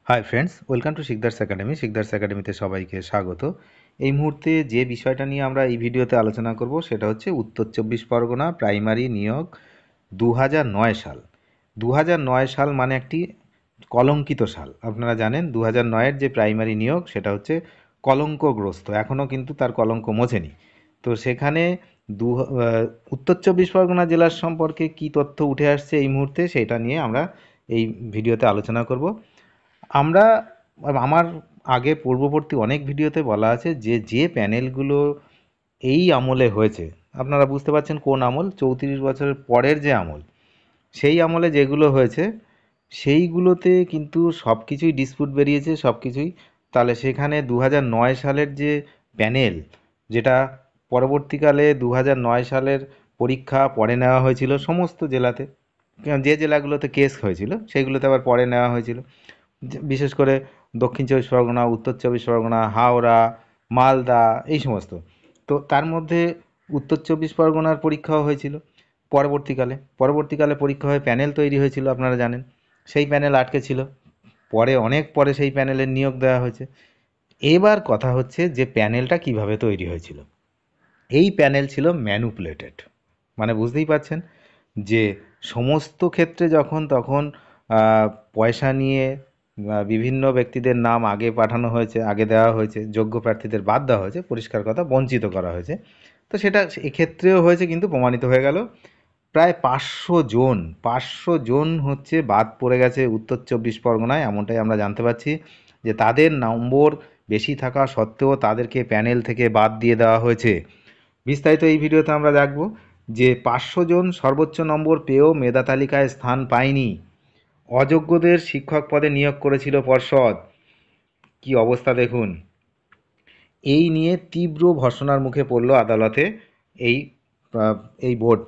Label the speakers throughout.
Speaker 1: Hi friends, welcome to Sikdar's academy. Sikdar's একাডেমিতে সবাইকে স্বাগত। এই মুহূর্তে যে বিষয়টা নিয়ে আমরা এই ভিডিওতে আলোচনা করব সেটা হচ্ছে উত্তর চব্বিশ পরগনা প্রাইমারি নিয়োগ 2009 সাল। 2009 সাল মানে একটি কলঙ্কিত সাল। আপনারা জানেন 2009-এর যে প্রাইমারি নিয়োগ সেটা হচ্ছে কলঙ্কগ্রস্ত, এখনও কিন্তু তার কলঙ্ক মোছেনি। তো সেখানে দু উত্তর চব্বিশ পরগনা জেলার সম্পর্কে কী তথ্য উঠে আসছে এই মুহূর্তে, সেটা নিয়ে আমরা এই ভিডিওতে আলোচনা করব। আমরা আমার আগে পূর্ববর্তী অনেক ভিডিওতে বলা আছে যে যে প্যানেলগুলো এই আমলে হয়েছে, আপনারা বুঝতে পারছেন কোন আমল, 34 বছরের পরের যে আমল, সেই আমলে যেগুলো হয়েছে সেইগুলোতে কিন্তু সব কিছুই ডিসপুট বেরিয়েছে, সব কিছুই। তাহলে সেখানে 2009 সালের যে প্যানেল, যেটা পরবর্তীকালে 2009 সালের পরীক্ষা পরে নেওয়া হয়েছিল সমস্ত জেলাতে, যে জেলাগুলোতে কেস হয়েছিল সেইগুলোতে আবার পরে নেওয়া হয়েছিল, বিশেষ করে দক্ষিণ চব্বিশ পরগনা, উত্তর চব্বিশ পরগনা, হাওড়া, মালদা, এই সমস্ত। তো তার মধ্যে উত্তর চব্বিশ পরগনার পরীক্ষাও হয়েছিল পরবর্তীকালে পরীক্ষা হয়ে প্যানেল তৈরি হয়েছিল, আপনারা জানেন। সেই প্যানেল আটকে ছিল, পরে অনেক পরে সেই প্যানেলের নিয়োগ দেওয়া হয়েছে। এবার কথা হচ্ছে যে প্যানেলটা কিভাবে তৈরি হয়েছিল। এই প্যানেল ছিল ম্যানুপুলেটেড, মানে বুঝতেই পারছেন যে সমস্ত ক্ষেত্রে যখন তখন পয়সা নিয়ে বিভিন্ন ব্যক্তিদের নাম আগে পাঠানো হয়েছে, আগে দেওয়া হয়েছে, যোগ্য প্রার্থীদের বাদ দেওয়া হয়েছে, পরিষ্কার কথা বঞ্চিত করা হয়েছে। তো সেটা এক্ষেত্রেও হয়েছে, কিন্তু প্রমাণিত হয়ে গেল প্রায় 500 জন হচ্ছে বাদ পড়ে গেছে উত্তর চব্বিশ পরগনায়, এমনটাই আমরা জানতে পারছি। যে তাদের নম্বর বেশি থাকা সত্ত্বেও তাদেরকে প্যানেল থেকে বাদ দিয়ে দেওয়া হয়েছে। বিস্তারিত এই ভিডিওতে আমরা দেখব যে 500 জন সর্বোচ্চ নম্বর পেয়েও মেধা তালিকায় স্থান পায়নি, অযোগ্যদের শিক্ষক পদে নিয়োগ করেছিল পর্ষদ। কি অবস্থা দেখুন। এই নিয়ে তীব্র ভর্ৎসনার মুখে পড়ল আদালতে এই এই বোর্ড,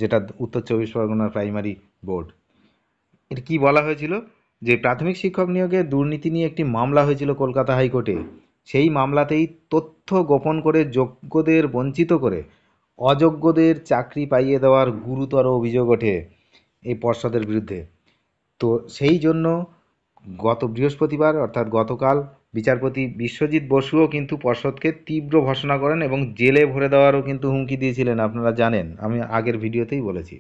Speaker 1: যেটা উত্তর চব্বিশ পরগনার প্রাইমারি বোর্ড। এটা কি বলা হয়েছিল যে প্রাথমিক শিক্ষক নিয়োগে দুর্নীতি নিয়ে একটি মামলা হয়েছিল কলকাতা হাইকোর্টে। সেই মামলাতেই তথ্য গোপন করে যোগ্যদের বঞ্চিত করে অযোগ্যদের চাকরি পাইয়ে দেওয়ার গুরুতর অভিযোগ ওঠে এই পর্ষদের বিরুদ্ধে। তো সেই জন্য গত বৃহস্পতিবার অর্থাৎ গতকাল বিচারপতি বিশ্বজিৎ বসুও কিন্তু পর্ষদকে তীব্র ভর্ৎসনা করেন এবং জেলে ভরে দেওয়ারও কিন্তু হুমকি দিয়েছিলেন, আপনারা জানেন, আমি আগের ভিডিওতেই বলেছি।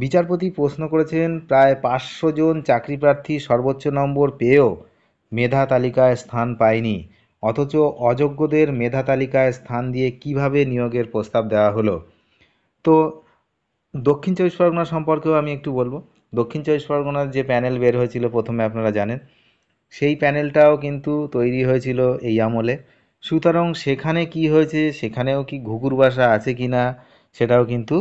Speaker 1: বিচারপতি প্রশ্ন করেছেন, প্রায় 500 জন চাকরি প্রার্থী সর্বোচ্চ নম্বর পেয়েও মেধা তালিকায় স্থান পায়নি, অথচ অযোগ্যদের মেধা তালিকায় স্থান দিয়ে কিভাবে নিয়োগের প্রস্তাব দেওয়া হলো। তো দক্ষিণ চব্বিশ পরগনা সম্পর্কেও আমি একটু বলবো। দক্ষিণ চব্বিশ পরগনার যে প্যানেল বের হয়েছিল প্রথমে, আপনারা জানেন, সেই প্যানেলটাও কিন্তু তৈরি হয়েছিল এই আমলে। সুতরাং সেখানে কি হয়েছে, সেখানেও কি ঘুঘুর বাসা আছে কি না, সেটাও কিন্তু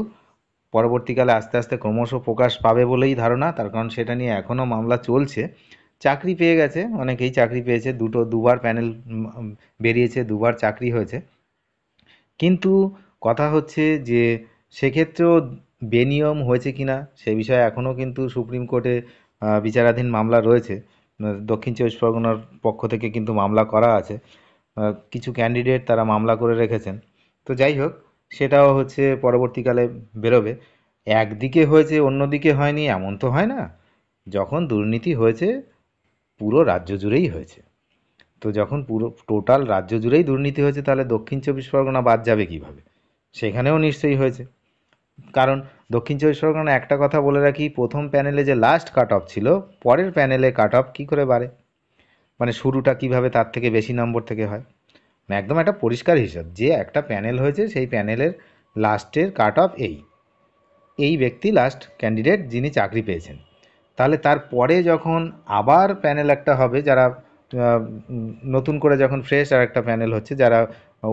Speaker 1: পরবর্তীকালে আস্তে আস্তে ক্রমশ প্রকাশ পাবে বলেই ধারণা। তার কারণ সেটা নিয়ে এখনও মামলা চলছে। চাকরি পেয়ে গেছে, অনেকেই চাকরি পেয়েছে, দুবার প্যানেল বেরিয়েছে, দুবার চাকরি হয়েছে। কিন্তু কথা হচ্ছে যে সেক্ষেত্রেও বেনিয়ম হয়েছে কিনা সে বিষয়ে এখনও কিন্তু সুপ্রিম কোর্টে বিচারাধীন মামলা রয়েছে। দক্ষিণ চব্বিশ পরগনার পক্ষ থেকে কিন্তু মামলা করা আছে, কিছু ক্যান্ডিডেট তারা মামলা করে রেখেছেন। তো যাই হোক, সেটাও হচ্ছে পরবর্তীকালে বেরোবে। একদিকে হয়েছে অন্যদিকে হয়নি এমন তো হয় না। যখন দুর্নীতি হয়েছে পুরো রাজ্য জুড়েই হয়েছে। তো যখন পুরো টোটাল রাজ্য জুড়েই দুর্নীতি হয়েছে, তাহলে দক্ষিণ চব্বিশ পরগনা বাদ যাবে কিভাবে? সেখানেও নিশ্চয়ই হয়েছে। কারণ দক্ষিণ চব্বিশ পরগনা, একটা কথা বলে রাখি, প্রথম প্যানেলে যে লাস্ট কাট অফ ছিল, পরের প্যানেলে কাট অফ কী করে বাড়ে, মানে শুরুটা কিভাবে তার থেকে বেশি নম্বর থেকে হয়। মানে একদম একটা পরিষ্কার হিসাব যে একটা প্যানেল হয়েছে, সেই প্যানেলের লাস্টের কাট অফ এই ব্যক্তি লাস্ট ক্যান্ডিডেট যিনি চাকরি পেয়েছেন। তাহলে তারপরে যখন আবার প্যানেল একটা হবে, যারা নতুন করে যখন ফ্রেশ আর একটা প্যানেল হচ্ছে, যারা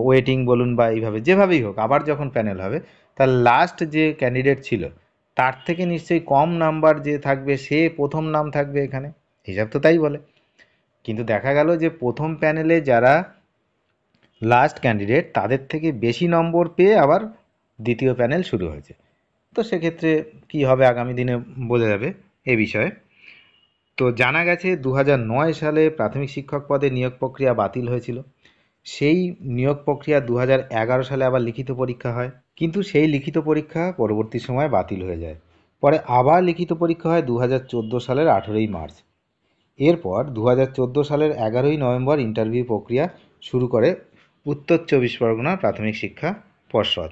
Speaker 1: ওয়েটিং বলুন বা এইভাবে যেভাবেই হোক, আবার যখন প্যানেল হবে, তার লাস্ট যে ক্যান্ডিডেট ছিল তার থেকে নিশ্চয়ই কম নাম্বার যে থাকবে সে প্রথম নাম থাকবে এখানে, হিসাব তো তাই বলে। কিন্তু দেখা গেল যে প্রথম প্যানেলে যারা লাস্ট ক্যান্ডিডেট তাদের থেকে বেশি নম্বর পেয়ে আবার দ্বিতীয় প্যানেল শুরু হয়েছে। তো সেক্ষেত্রে কী হবে আগামী দিনে বোঝা যাবে এ বিষয়ে। তো জানা গেছে 2009 সালে প্রাথমিক শিক্ষক পদে নিয়োগ প্রক্রিয়া বাতিল হয়েছিল। সেই নিয়োগ প্রক্রিয়া 2011 সালে আবার লিখিত পরীক্ষা হয়, কিন্তু সেই লিখিত পরীক্ষা পরবর্তী সময়ে বাতিল হয়ে যায়। পরে আবার লিখিত পরীক্ষা হয় 2014 সালের 18ই মার্চ। এরপর 2014 সালের 11ই নভেম্বর ইন্টারভিউ প্রক্রিয়া শুরু করে উত্তর চব্বিশ পরগনা প্রাথমিক শিক্ষা পর্ষদ।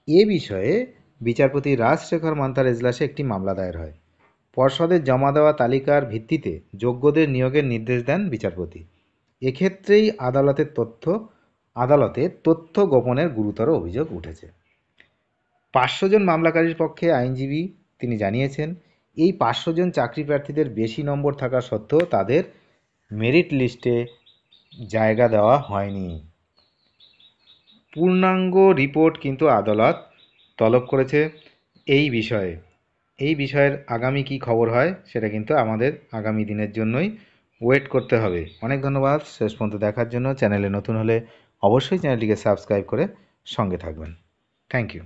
Speaker 1: এ বিষয়ে বিচারপতি রাজশেখর মান্তার এজলাসে একটি মামলা দায়ের হয়। পর্ষদের জমা দেওয়া তালিকার ভিত্তিতে যোগ্যদের নিয়োগের নির্দেশ দেন বিচারপতি। এক্ষেত্রেই আদালতে তথ্য গোপনের গুরুতর অভিযোগ উঠেছে। 500 জন মামলাকারীর পক্ষে আইনজীবী তিনি জানিয়েছেন, এই 500 জন চাকরি প্রার্থীদের বেশি নম্বর থাকা সত্ত্বেও তাদের মেরিট লিস্টে জায়গা দেওয়া হয়নি। পূর্ণাঙ্গ রিপোর্ট কিন্তু আদালত তলব করেছে এই বিষয়ের আগামী কি খবর হয় সেটা কিন্তু আমাদের আগামী দিনের জন্যই ওয়েট করতে হবে। অনেক ধন্যবাদ শেষ পর্যন্ত দেখার জন্য। চ্যানেলে নতুন হলে অবশ্যই চ্যানেলটিকে সাবস্ক্রাইব করে সঙ্গে থাকবেন। Thank you.